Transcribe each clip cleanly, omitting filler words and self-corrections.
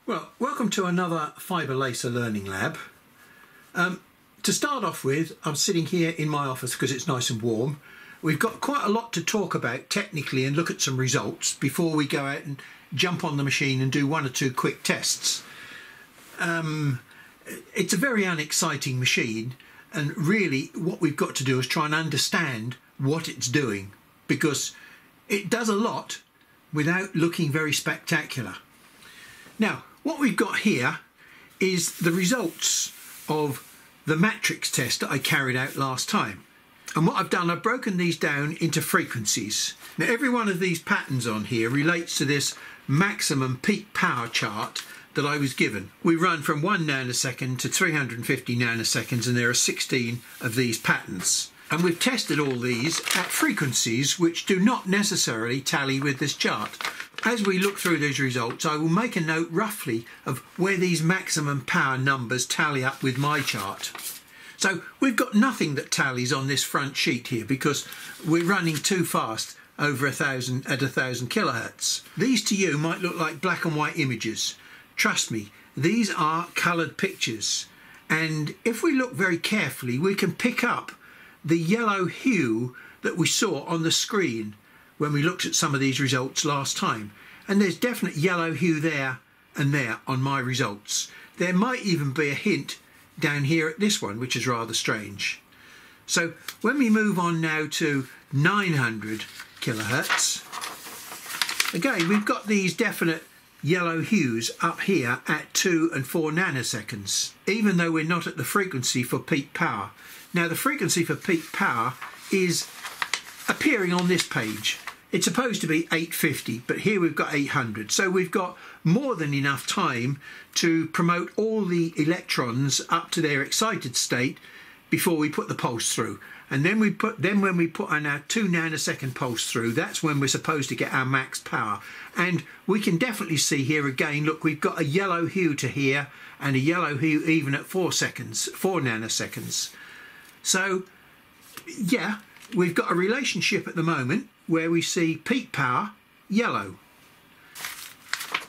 Well, welcome to another fibre laser learning lab. To start off with, I'm sitting here in my office because it's nice and warm. We've got quite a lot to talk about technically and look at some results before we go out and jump on the machine and do one or two quick tests. It's a very unexciting machine, and really what we've got to do is try and understand what it's doing, because it does a lot without looking very spectacular. Now, what we've got here is the results of the matrix test that I carried out last time. And what I've done, I've broken these down into frequencies. Now, every one of these patterns on here relates to this maximum peak power chart that I was given. We run from 1 nanosecond to 350 nanoseconds, and there are 16 of these patterns. And we've tested all these at frequencies which do not necessarily tally with this chart. As we look through these results, I will make a note roughly of where these maximum power numbers tally up with my chart. So we've got nothing that tallies on this front sheet here because we're running too fast over 1,000 at 1,000 kilohertz. These to you might look like black and white images. Trust me, these are coloured pictures. And if we look very carefully, we can pick up the yellow hue that we saw on the screen when we looked at some of these results last time. And there's definite yellow hue there and there on my results. There might even be a hint down here at this one, which is rather strange. So when we move on now to 900 kilohertz, again we've got these definite yellow hues up here at 2 and 4 nanoseconds, even though we're not at the frequency for peak power. Now the frequency for peak power is appearing on this page. It's supposed to be 850, but here we've got 800. So we've got more than enough time to promote all the electrons up to their excited state before we put the pulse through. And then when we put our 2 nanosecond pulse through, that's when we're supposed to get our max power. And we can definitely see here again, look, we've got a yellow hue to here and a yellow hue even at 4 nanoseconds. So yeah, we've got a relationship at the moment where we see peak power yellow.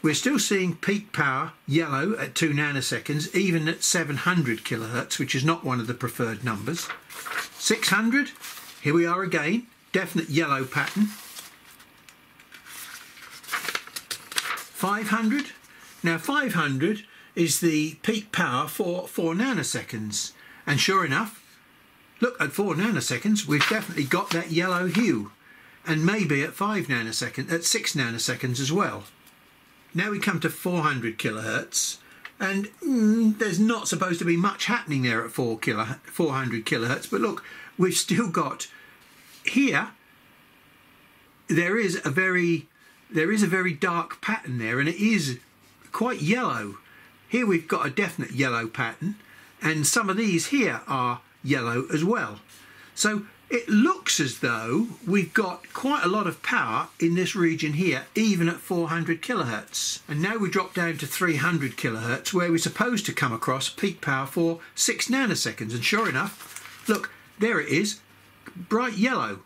We're still seeing peak power yellow at 2 nanoseconds, even at 700 kilohertz, which is not one of the preferred numbers. 600, here we are again, definite yellow pattern. 500, now 500 is the peak power for 4 nanoseconds. And sure enough, look, at 4 nanoseconds, we've definitely got that yellow hue. And maybe at 5 nanoseconds, at 6 nanoseconds as well. Now we come to 400 kilohertz, and there's not supposed to be much happening there at 400 kilohertz, but look, we've still got here, there is a very dark pattern there, and it is quite yellow. Here we've got a definite yellow pattern, and some of these here are yellow as well. So it looks as though we've got quite a lot of power in this region here, even at 400 kilohertz. And now we drop down to 300 kilohertz, where we're supposed to come across peak power for 6 nanoseconds. And sure enough, look, there it is, bright yellow,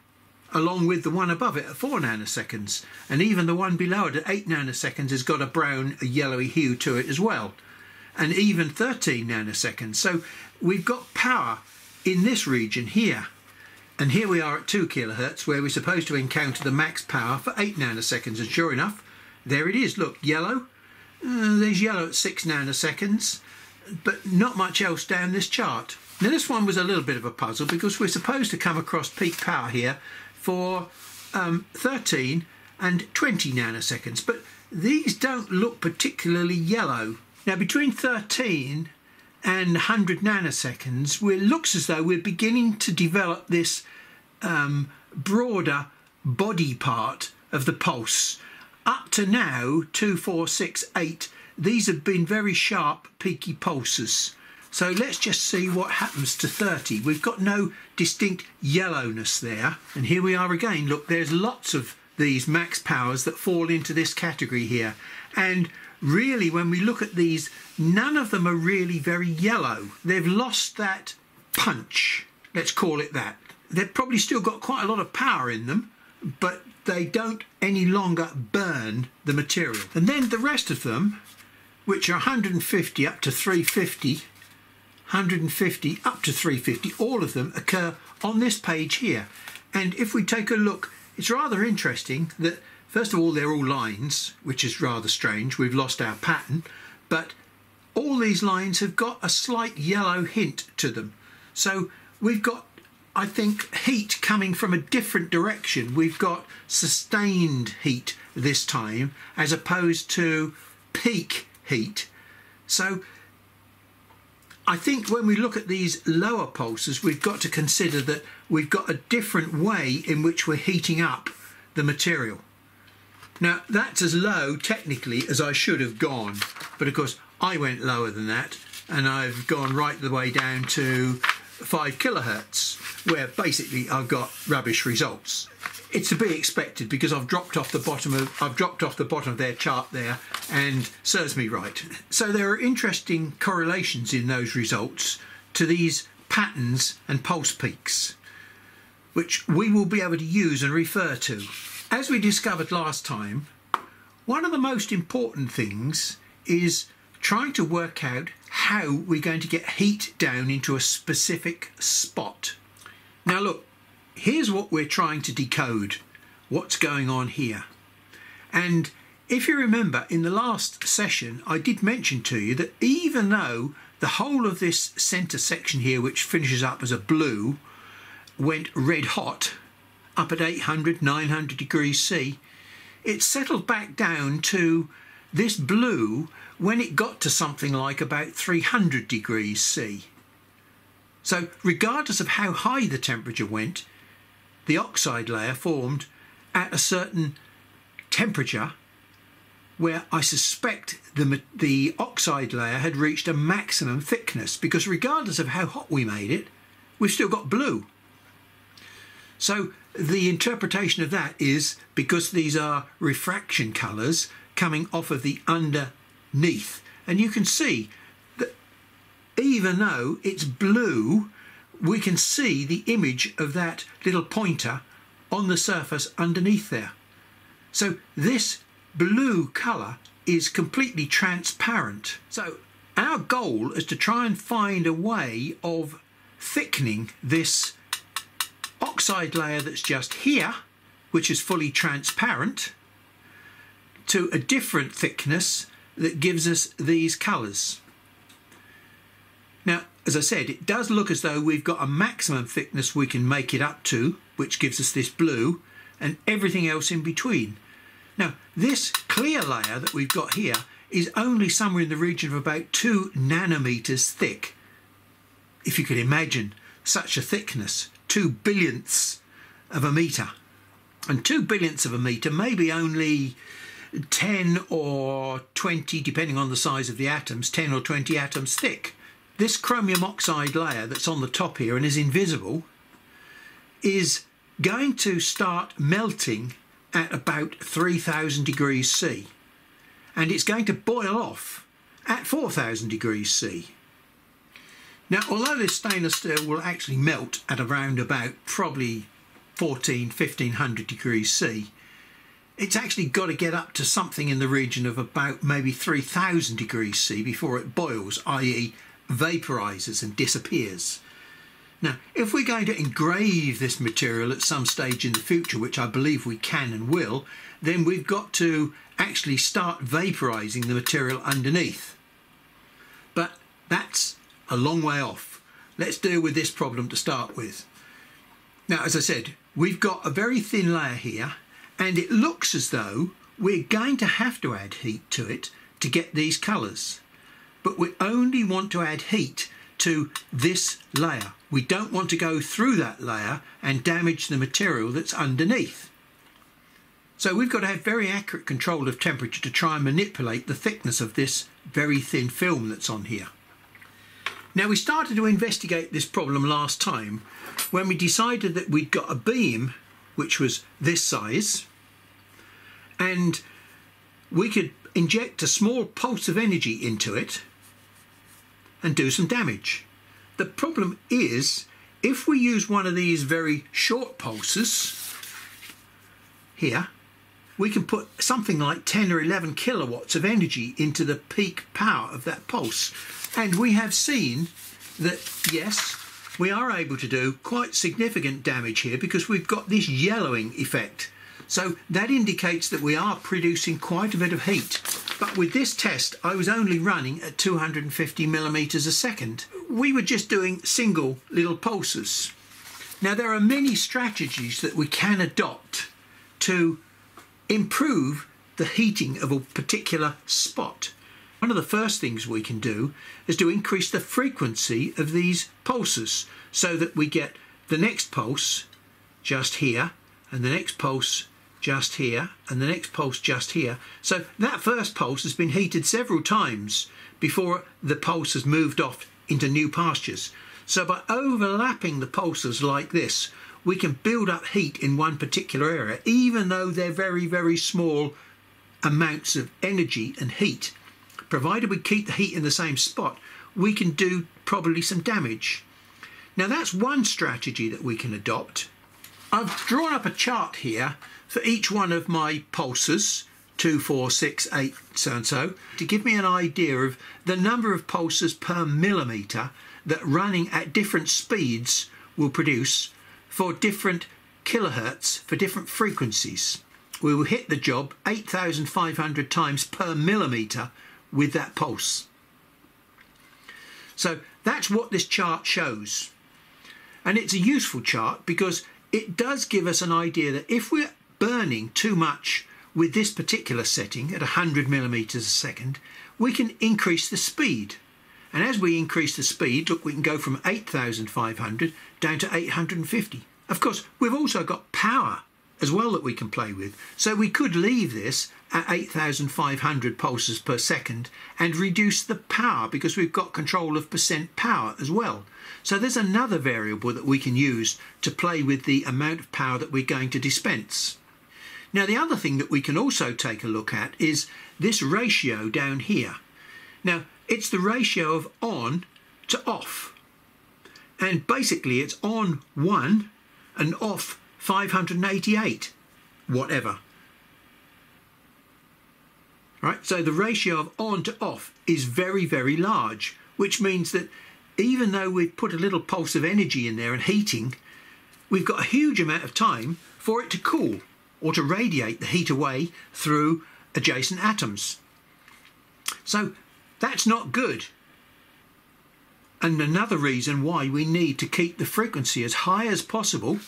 along with the one above it at 4 nanoseconds. And even the one below it at 8 nanoseconds has got a yellowy hue to it as well. And even 13 nanoseconds. So we've got power in this region here. And here we are at 2 kilohertz, where we're supposed to encounter the max power for 8 nanoseconds. And sure enough, there it is. Look, yellow. There's yellow at 6 nanoseconds, but not much else down this chart. Now this one was a little bit of a puzzle because we're supposed to come across peak power here for 13 and 20 nanoseconds, but these don't look particularly yellow. Now between 13 and 100 nanoseconds, it looks as though we're beginning to develop this broader body part of the pulse. Up to now, 2, 4, 6, 8, these have been very sharp, peaky pulses. So let's just see what happens to 30. We've got no distinct yellowness there. And here we are again. Look, there's lots of these max powers that fall into this category here. And really, when we look at these, none of them are really very yellow. They've lost that punch, let's call it that. They've probably still got quite a lot of power in them, but they don't any longer burn the material. And then the rest of them which are 150 up to 350, 150 up to 350, all of them occur on this page here. And if we take a look, it's rather interesting that first of all they're all lines, which is rather strange. We've lost our pattern, but all these lines have got a slight yellow hint to them. So we've got, I think, heat coming from a different direction. We've got sustained heat this time as opposed to peak heat. So I think when we look at these lower pulses, we've got to consider that we've got a different way in which we're heating up the material. Now that's as low technically as I should have gone, but of course I went lower than that, and I've gone right the way down to 5 kilohertz, where basically I've got rubbish results. It's to be expected because I've dropped off the bottom of their chart there, and serves me right. So there are interesting correlations in those results to these patterns and pulse peaks, which we will be able to use and refer to. As we discovered last time, one of the most important things is trying to work out how we're going to get heat down into a specific spot. Now look, here's what we're trying to decode, what's going on here. And if you remember, in the last session I did mention to you that even though the whole of this centre section here, which finishes up as a blue, went red hot up at 800, 900 degrees C, it settled back down to this blue when it got to something like about 300 degrees C. So regardless of how high the temperature went, the oxide layer formed at a certain temperature where I suspect the oxide layer had reached a maximum thickness, because regardless of how hot we made it, we've still got blue. So the interpretation of that is because these are refraction colours coming off of the underneath. And you can see that even though it's blue, we can see the image of that little pointer on the surface underneath there. So this blue colour is completely transparent. So our goal is to try and find a way of thickening this oxide layer that's just here, which is fully transparent, to a different thickness that gives us these colours. Now, as I said, it does look as though we've got a maximum thickness we can make it up to, which gives us this blue, and everything else in between. Now, this clear layer that we've got here is only somewhere in the region of about 2 nanometers thick. If you could imagine such a thickness, 2 billionths of a metre. And 2 billionths of a metre may be only 10 or 20, depending on the size of the atoms, 10 or 20 atoms thick. This chromium oxide layer that's on the top here and is invisible is going to start melting at about 3000 degrees C, and it's going to boil off at 4000 degrees C. Now, although this stainless steel will actually melt at around about probably 1500 degrees C, it's actually got to get up to something in the region of about maybe 3000 degrees C before it boils, i.e. vaporizes and disappears. Now, if we're going to engrave this material at some stage in the future, which I believe we can and will, then we've got to actually start vaporizing the material underneath. But that's a long way off. Let's deal with this problem to start with. Now, as I said, we've got a very thin layer here, and it looks as though we're going to have to add heat to it to get these colours. But we only want to add heat to this layer. We don't want to go through that layer and damage the material that's underneath. So we've got to have very accurate control of temperature to try and manipulate the thickness of this very thin film that's on here. Now, we started to investigate this problem last time when we decided that we'd got a beam which was this size, and we could inject a small pulse of energy into it and do some damage. The problem is, if we use one of these very short pulses here, we can put something like 10 or 11 kilowatts of energy into the peak power of that pulse. And we have seen that, yes, we are able to do quite significant damage here because we've got this yellowing effect. So that indicates that we are producing quite a bit of heat. But with this test, I was only running at 250 millimeters a second. We were just doing single little pulses. Now, there are many strategies that we can adopt to improve the heating of a particular spot. One of the first things we can do is to increase the frequency of these pulses so that we get the next pulse just here, and the next pulse just here, and the next pulse just here. So that first pulse has been heated several times before the pulse has moved off into new pastures. So by overlapping the pulses like this, we can build up heat in one particular area, even though they're very, very small amounts of energy and heat. Provided we keep the heat in the same spot, we can do probably some damage. Now, that's one strategy that we can adopt. I've drawn up a chart here for each one of my pulses, 2, 4, 6, 8, so and so, to give me an idea of the number of pulses per millimetre that running at different speeds will produce for different kilohertz, for different frequencies. We will hit the job 8,500 times per millimetre with that pulse. So that's what this chart shows. And it's a useful chart because it does give us an idea that if we're burning too much with this particular setting at 100 millimeters a second, we can increase the speed. And as we increase the speed, look, we can go from 8,500 down to 850. Of course, we've also got power as well that we can play with. So we could leave this at 8,500 pulses per second and reduce the power because we've got control of percent power as well. So there's another variable that we can use to play with the amount of power that we're going to dispense. Now, the other thing that we can also take a look at is this ratio down here. Now, it's the ratio of on to off. And basically it's on 1 and off 588, whatever. Right, so the ratio of on to off is very, very large, which means that even though we've put a little pulse of energy in there and heating, we've got a huge amount of time for it to cool or to radiate the heat away through adjacent atoms. So that's not good. And another reason why we need to keep the frequency as high as possible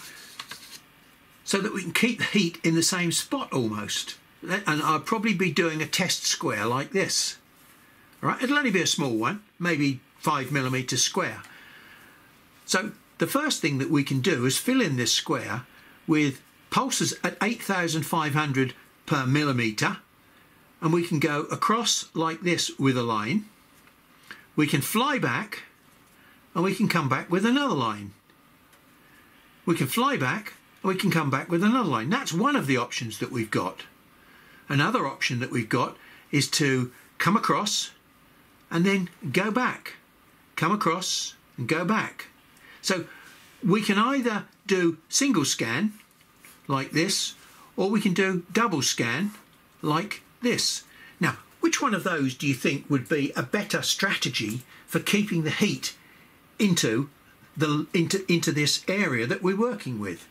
so that we can keep the heat in the same spot almost. And I'll probably be doing a test square like this. All right, it'll only be a small one, maybe 5 millimeters square. So the first thing that we can do is fill in this square with pulses at 8,500 per millimeter, and we can go across like this with a line. We can fly back and we can come back with another line. We can fly back and we can come back with another line. That's one of the options that we've got. Another option that we've got is to come across and then go back. Come across and go back. So we can either do single scan like this, or we can do double scan like this. Now, which one of those do you think would be a better strategy for keeping the heat into this area that we're working with?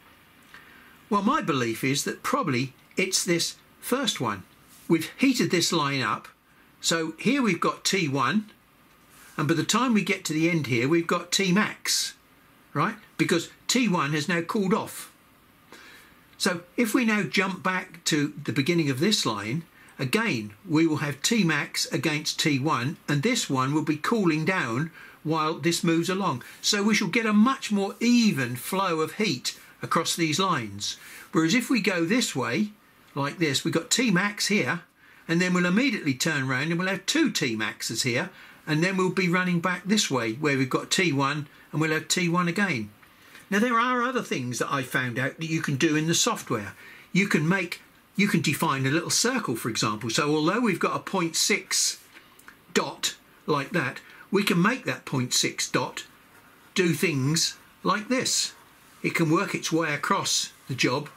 Well, my belief is that probably it's this first one. We've heated this line up, so here we've got T1, and by the time we get to the end here we've got T max, right? Because T1 has now cooled off. So if we now jump back to the beginning of this line, again we will have T max against T1, and this one will be cooling down while this moves along. So we shall get a much more even flow of heat across these lines. Whereas if we go this way, like this, we've got T max here, and then we'll immediately turn around and we'll have two T maxes here, and then we'll be running back this way where we've got T1 and we'll have T1 again. Now, there are other things that I found out that you can do in the software. You can define a little circle, for example. So although we've got a 0.6 dot like that, we can make that 0.6 dot do things like this. It can work its way across the job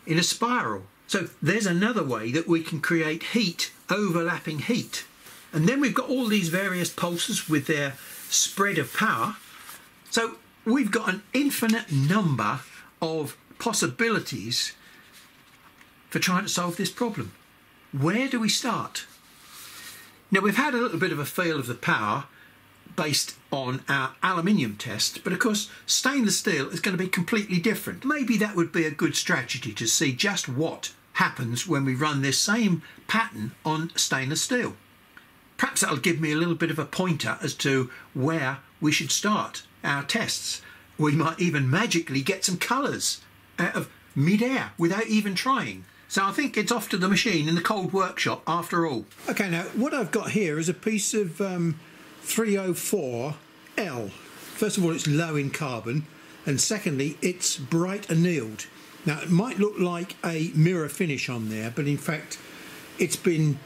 in a spiral. So there's another way that we can create heat, overlapping heat. And then we've got all these various pulses with their spread of power. So we've got an infinite number of possibilities for trying to solve this problem. Where do we start? Now, we've had a little bit of a feel of the power based on our aluminium test, but of course stainless steel is going to be completely different. Maybe that would be a good strategy to see just what happens when we run this same pattern on stainless steel. Perhaps that'll give me a little bit of a pointer as to where we should start our tests. We might even magically get some colours out of mid-air without even trying. So I think it's off to the machine in the cold workshop after all. Okay, now what I've got here is a piece of 304L. First of all, it's low in carbon, and secondly, it's bright annealed. Now, it might look like a mirror finish on there, but in fact, it's been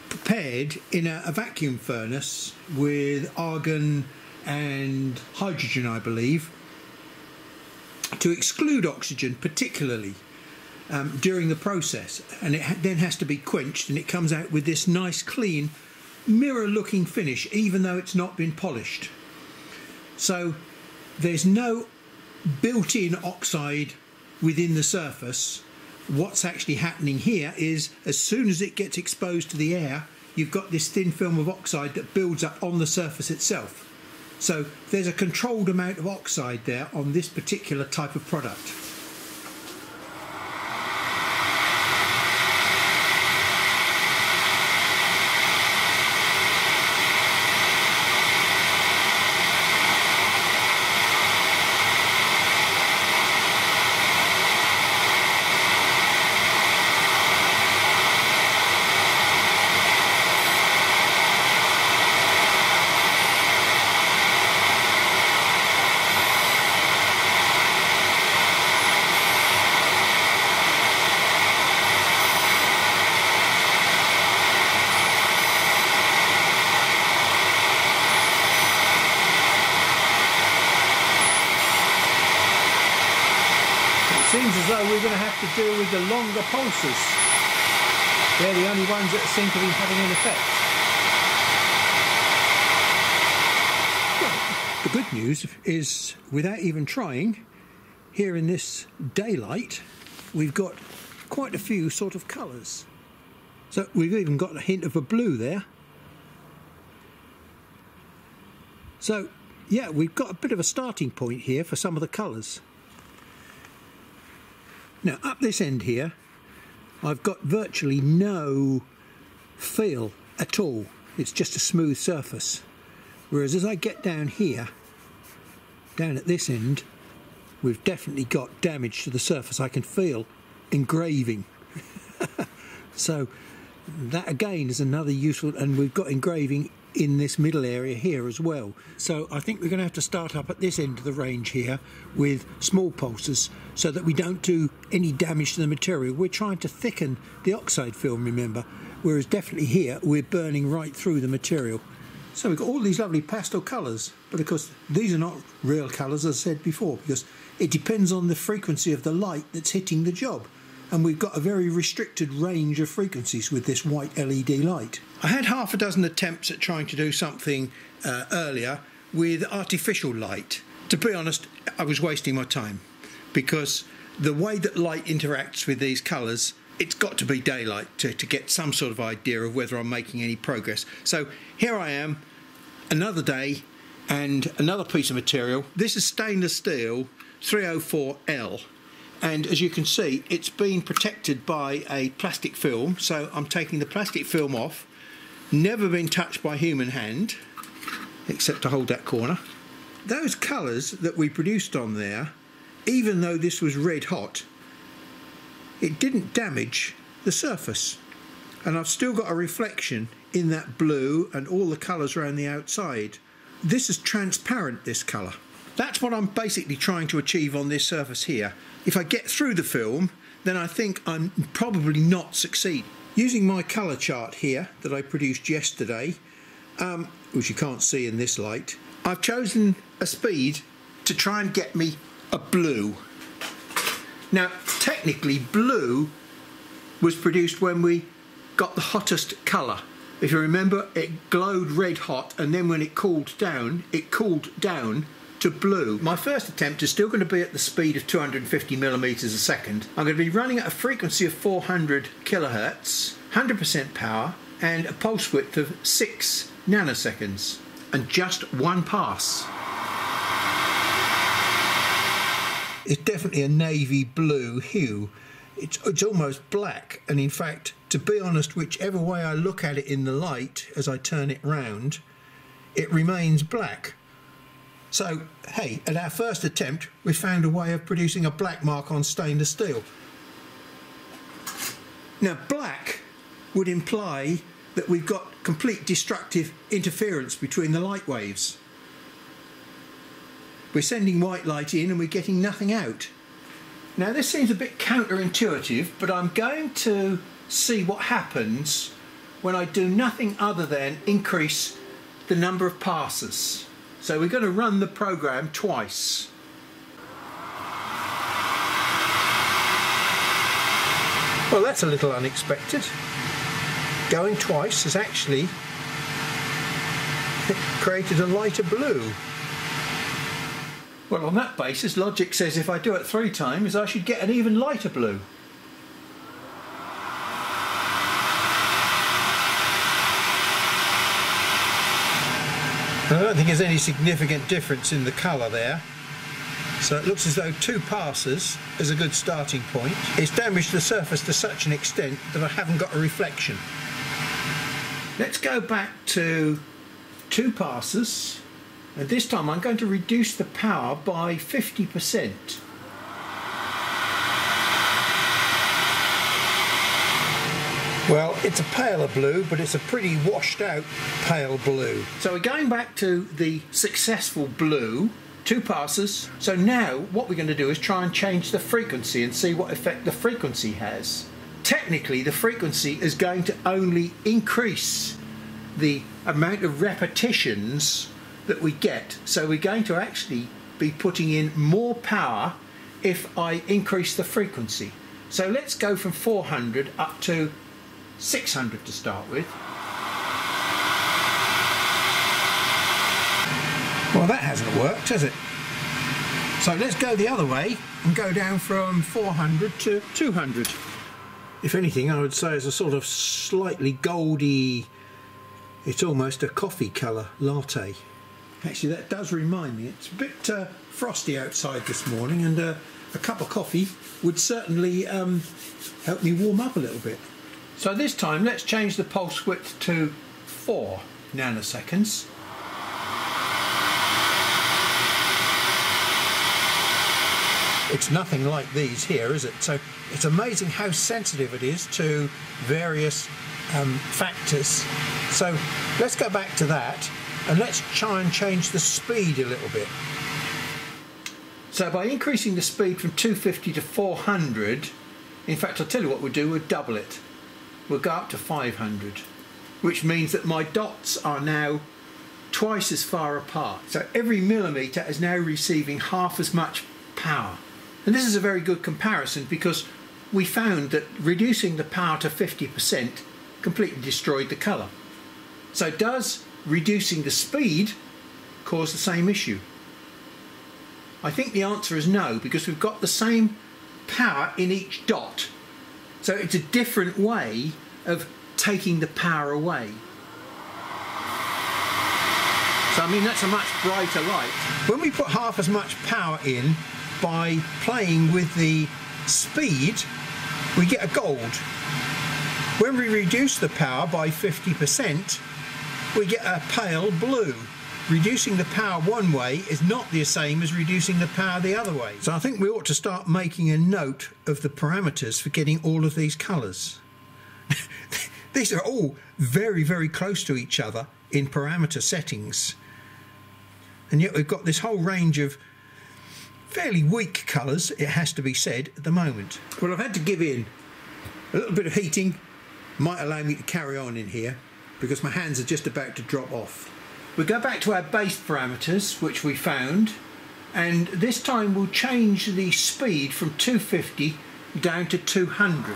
prepared in a vacuum furnace with argon and hydrogen, I believe, to exclude oxygen particularly during the process, and it then has to be quenched, and it comes out with this nice clean mirror looking finish even though it's not been polished. So there's no built-in oxide within the surface. What's actually happening here is as soon as it gets exposed to the air, you've got this thin film of oxide that builds up on the surface itself. So there's a controlled amount of oxide there on this particular type of product. Seems as though we're going to have to deal with the longer pulses. They're the only ones that seem to be having an effect. Well, the good news is, without even trying, here in this daylight, we've got quite a few sort of colours. So we've even got a hint of a blue there. So, yeah, we've got a bit of a starting point here for some of the colours. Now, up this end here, I've got virtually no feel at all. It's just a smooth surface. Whereas as I get down here, down at this end, we've definitely got damage to the surface. I can feel engraving. So that again is another useful, and we've got engraving in this middle area here as well. So I think we're going to have to start up at this end of the range here with small pulses so that we don't do any damage to the material. We're trying to thicken the oxide film, remember, whereas definitely here we're burning right through the material. So we've got all these lovely pastel colours, but of course these are not real colours, as I said before, because it depends on the frequency of the light that's hitting the job. And we've got a very restricted range of frequencies with this white LED light. I had half a dozen attempts at trying to do something earlier with artificial light. To be honest, I was wasting my time, because the way that light interacts with these colours, it's got to be daylight to get some sort of idea of whether I'm making any progress. So here I am, another day and another piece of material. This is stainless steel 304L. And as you can see, it's been protected by a plastic film. So I'm taking the plastic film off, never been touched by human hand, except to hold that corner. Those colours that we produced on there, even though this was red hot, it didn't damage the surface. And I've still got a reflection in that blue and all the colours around the outside. This is transparent, this colour. That's what I'm basically trying to achieve on this surface here. If I get through the film, then I think I'm probably not succeeding. Using my colour chart here that I produced yesterday, which you can't see in this light, I've chosen a speed to try and get me a blue. Now, technically, blue was produced when we got the hottest colour. If you remember, it glowed red hot, and then when it cooled down to blue. My first attempt is still going to be at the speed of 250 millimeters a second. I'm going to be running at a frequency of 400 kilohertz, 100% power, and a pulse width of 6 nanoseconds, and just one pass. It's definitely a navy blue hue. It's almost black, and in fact, to be honest, whichever way I look at it in the light as I turn it round, it remains black. So, hey, at our first attempt, we found a way of producing a black mark on stainless steel. Now, black would imply that we've got complete destructive interference between the light waves. We're sending white light in and we're getting nothing out. Now, this seems a bit counterintuitive, but I'm going to see what happens when I do nothing other than increase the number of passes. So we're going to run the program twice. Well, that's a little unexpected. Going twice has actually created a lighter blue. Well, on that basis, logic says if I do it 3 times, I should get an even lighter blue. I don't think there's any significant difference in the colour there. So it looks as though 2 passes is a good starting point. It's damaged the surface to such an extent that I haven't got a reflection. Let's go back to 2 passes, and this time I'm going to reduce the power by 50%. Well, it's a paler blue, but it's a pretty washed out pale blue. So we're going back to the successful blue, 2 passes. So now what we're going to do is try and change the frequency and see what effect the frequency has. Technically, the frequency is going to only increase the amount of repetitions that we get. So we're going to actually be putting in more power if I increase the frequency. So let's go from 400 up to 600 to start with. Well, that hasn't worked, has it? So let's go the other way and go down from 400 to 200. If anything, I would say it's a sort of slightly goldy, it's almost a coffee colour latte. Actually, that does remind me, it's a bit frosty outside this morning, and a cup of coffee would certainly help me warm up a little bit. So this time, let's change the pulse width to 4 nanoseconds. It's nothing like these here, is it? So it's amazing how sensitive it is to various factors. So let's go back to that, and let's try and change the speed a little bit. So by increasing the speed from 250 to 400, in fact, I'll tell you what we'll do, we'll double it. We'll go up to 500, which means that my dots are now twice as far apart. So every millimetre is now receiving half as much power. And this is a very good comparison, because we found that reducing the power to 50% completely destroyed the colour. So does reducing the speed cause the same issue? I think the answer is no, because we've got the same power in each dot. So it's a different way of taking the power away. So I mean, that's a much brighter light. When we put half as much power in by playing with the speed, we get a gold. When we reduce the power by 50%, we get a pale blue. Reducing the power one way is not the same as reducing the power the other way. So I think we ought to start making a note of the parameters for getting all of these colours. These are all very, very close to each other in parameter settings. And yet we've got this whole range of fairly weak colours, it has to be said, at the moment. Well, I've had to give in. A little bit of heating might allow me to carry on in here, because my hands are just about to drop off. We go back to our base parameters, which we found, and this time we'll change the speed from 250 down to 200.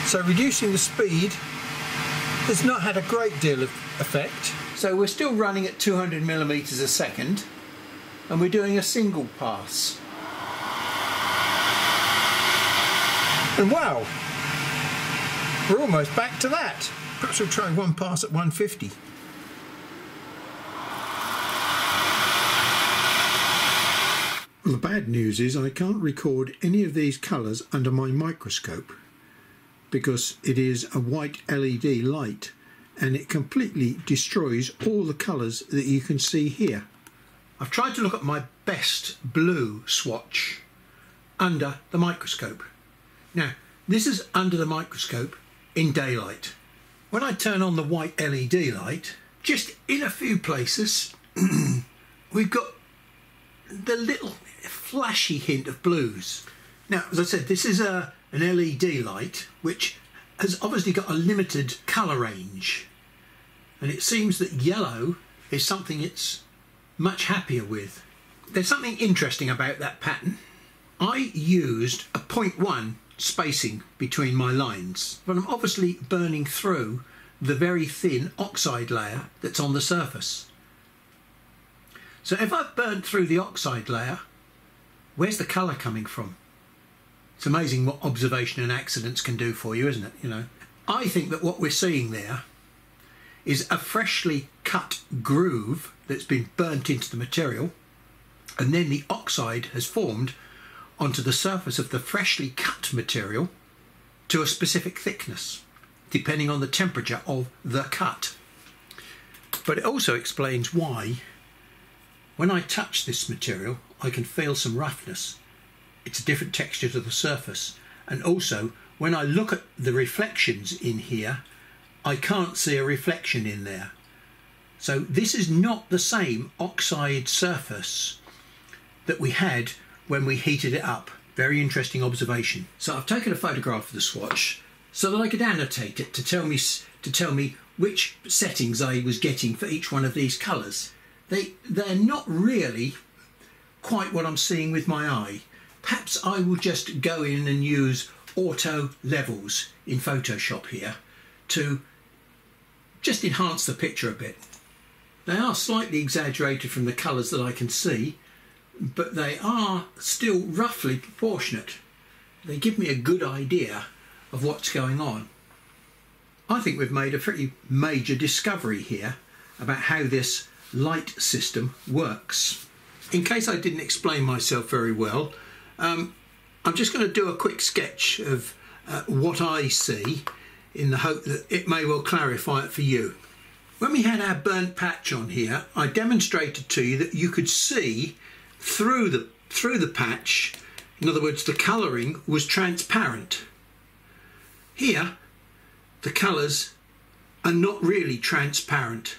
So reducing the speed has not had a great deal of effect. So we're still running at 200 millimeters a second, and we're doing a single pass. And wow, we're almost back to that. Perhaps we'll try one pass at 150. Well, the bad news is I can't record any of these colours under my microscope because it is a white LED light and it completely destroys all the colours that you can see here. I've tried to look at my best blue swatch under the microscope. Now, this is under the microscope in daylight. When I turn on the white LED light, just in a few places, we've got the little flashy hint of blues. Now, as I said, this is an LED light which has obviously got a limited colour range, and it seems that yellow is something it's much happier with. There's something interesting about that pattern. I used a 0.1 spacing between my lines, but I'm obviously burning through the very thin oxide layer that's on the surface. So if I've burnt through the oxide layer, where's the colour coming from? It's amazing what observation and accidents can do for you, isn't it? You know, I think that what we're seeing there is a freshly cut groove that's been burnt into the material, and then the oxide has formed onto the surface of the freshly cut material to a specific thickness, depending on the temperature of the cut. But it also explains why, when I touch this material, I can feel some roughness. It's a different texture to the surface. And also, when I look at the reflections in here, I can't see a reflection in there. So this is not the same oxide surface that we had when we heated it up. Very interesting observation. So I've taken a photograph of the swatch so that I could annotate it to tell me which settings I was getting for each one of these colours. They're not really quite what I'm seeing with my eye. Perhaps I will just go in and use auto levels in Photoshop here to just enhance the picture a bit. They are slightly exaggerated from the colours that I can see, but they are still roughly proportionate. They give me a good idea of what's going on. I think we've made a pretty major discovery here about how this light system works. In case I didn't explain myself very well, I'm just going to do a quick sketch of what I see in the hope that it may well clarify it for you. When we had our burnt patch on here, I demonstrated to you that you could see through the patch. In other words, the colouring was transparent. Here, the colours are not really transparent.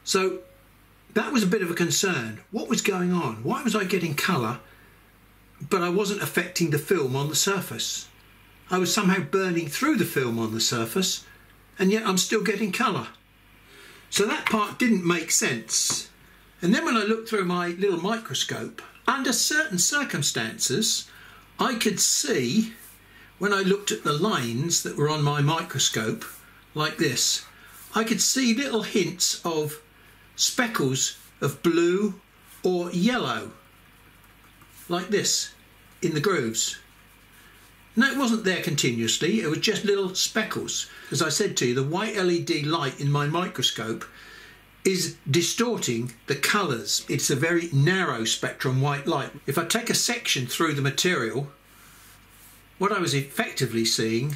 So that was a bit of a concern. What was going on? Why was I getting colour, but I wasn't affecting the film on the surface? I was somehow burning through the film on the surface, and yet I'm still getting colour. So that part didn't make sense. And then when I looked through my little microscope, under certain circumstances, I could see, when I looked at the lines that were on my microscope, like this, I could see little hints of speckles of blue or yellow, like this, in the grooves. No, it wasn't there continuously, it was just little speckles. As I said to you, the white LED light in my microscope is distorting the colours. It's a very narrow spectrum white light. If I take a section through the material, what I was effectively seeing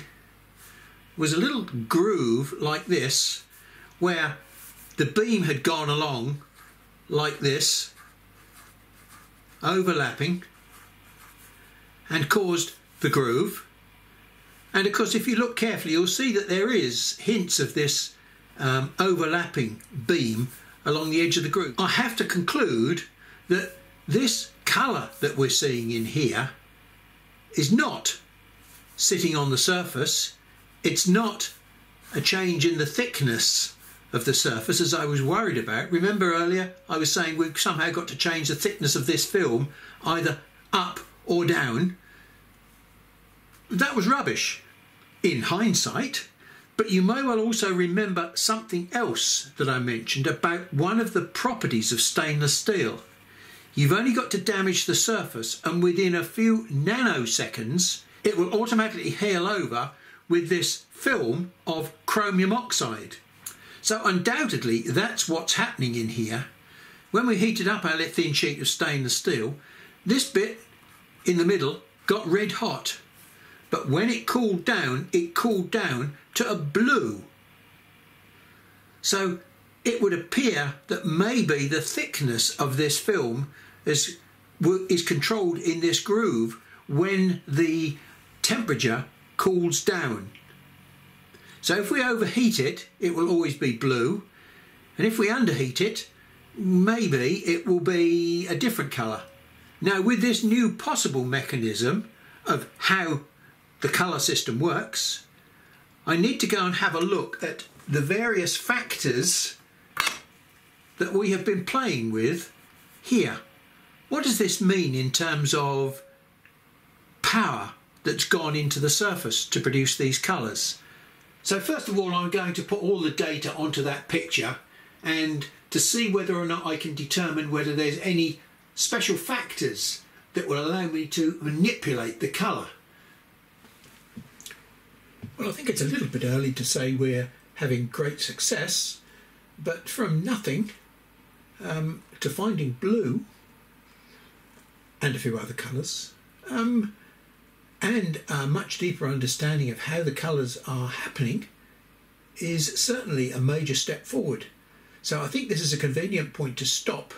was a little groove like this, where the beam had gone along like this, overlapping, and caused the groove. And of course, if you look carefully, you'll see that there is hints of this overlapping beam along the edge of the groove. I have to conclude that this colour that we're seeing in here is not sitting on the surface. It's not a change in the thickness of the surface, as I was worried about. Remember earlier I was saying we've somehow got to change the thickness of this film either up or down. that was rubbish in hindsight, but you may well also remember something else that I mentioned about one of the properties of stainless steel. You've only got to damage the surface and within a few nanoseconds it will automatically heal over with this film of chromium oxide. So undoubtedly that's what's happening in here. When we heated up our thin sheet of stainless steel, this bit in the middle got red hot, but when it cooled down to a blue. So it would appear that maybe the thickness of this film is controlled in this groove when the temperature cools down. So if we overheat it, it will always be blue, and if we underheat it, maybe it will be a different colour. Now, with this new possible mechanism of how the colour system works, I need to go and have a look at the various factors that we have been playing with here. What does this mean in terms of power that's gone into the surface to produce these colours? So first of all, I'm going to put all the data onto that picture and to see whether or not I can determine whether there's any special factors that will allow me to manipulate the colour. Well, I think it's a little bit early to say we're having great success, but from nothing to finding blue and a few other colours, and a much deeper understanding of how the colours are happening is certainly a major step forward. So I think this is a convenient point to stop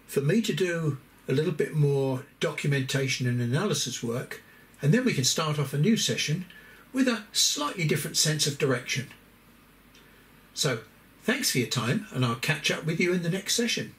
for me to do a little bit more documentation and analysis work, and then we can start off a new session with a slightly different sense of direction. So thanks for your time, and I'll catch up with you in the next session.